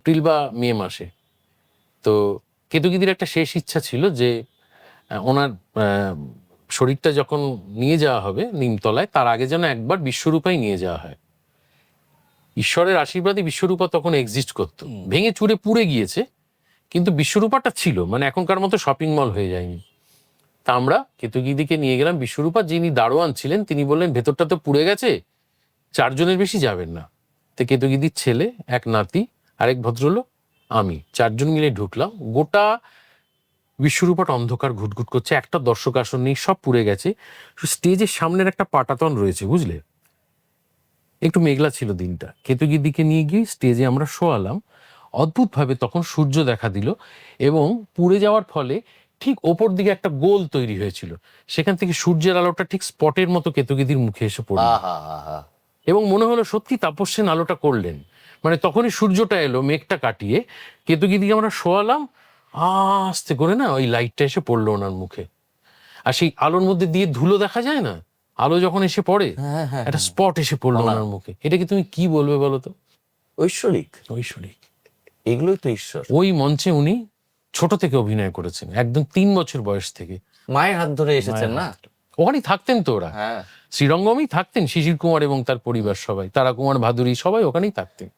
April বা মে মাসে। তো কেতকীদির একটা শেষ ইচ্ছা ছিল যে ওনার শরীরটা যখন নিয়ে যাওয়া হবে নিমতলায়, তার আগে যেন একবার বিশ্বরূপাই নিয়ে যাওয়া হয়। ঈশ্বরের আশীর্বাদে বিশ্বরূপা তখন এক্সিস্ট করতো, ভেঙে চুরে পুড়ে গিয়েছে, কিন্তু বিশ্বরূপাটা ছিল, মানে এখনকার মতো শপিং মল হয়ে যায়নি। তা আমরা কেতকীদিকে নিয়ে গেলাম। বিশ্বরূপা যিনি দারোয়ান ছিলেন তিনি বললেন, ভেতরটা তো পুড়ে গেছে, 4 জনের বেশি যাবেন না। তো কেতকীদির ছেলে, এক নাতি, আরেক ভদ্রলোক, আমি, 4 জন মিলে ঢুকলাম। গোটা বিশ্বরূপাটা অন্ধকার ঘুটঘুট করছে, একটা দর্শক আসন নেই, সব পুড়ে গেছে। স্টেজের সামনের একটা পাটাতন রয়েছে, বুঝলে, একটু মেঘলা ছিল দিনটা। কেতকীদিকে নিয়ে গিয়ে স্টেজে আমরা শোয়ালাম। অদ্ভুতভাবে তখন সূর্য দেখা দিল, এবং পুড়ে যাওয়ার ফলে ঠিক ওপর দিকে একটা গোল তৈরি হয়েছিল, সেখান থেকে সূর্যের আলোটা ঠিক স্পটের মতো কেতকীদির মুখে এসে পড়ল, এবং মনে হলো সত্যি তাপস সেন আলোটা করলেন। মানে তখনই সূর্যটা এলো মেঘটা কাটিয়ে, কেতকীদিকে আমরা শোয়ালাম, আস্তে করে না ওই লাইটটা এসে পড়লো ওনার মুখে। আর সেই আলোর মধ্যে দিয়ে ধুলো দেখা যায় না, আলো যখন এসে পড়ে একটা স্পট এসে পড়লো ওনার মুখে। এটাকে তুমি কি বলবে বলো তো? ঐশ্বরিক। ঐশ্বরিক। এগুলোই তো ঈশ্বর। ওই মঞ্চে উনি ছোট থেকে অভিনয় করেছেন, একদম 3 বছর বয়স থেকে। মায়ের হাত ধরে এসেছেন না? ওখানেই থাকতেন তো ওরা, হ্যাঁ। শ্রীরঙ্গমেই থাকতেন শিশির কুমার এবং তার পরিবার, সবাই, তারা কুমার ভাদুরী, সবাই ওখানেই থাকতেন।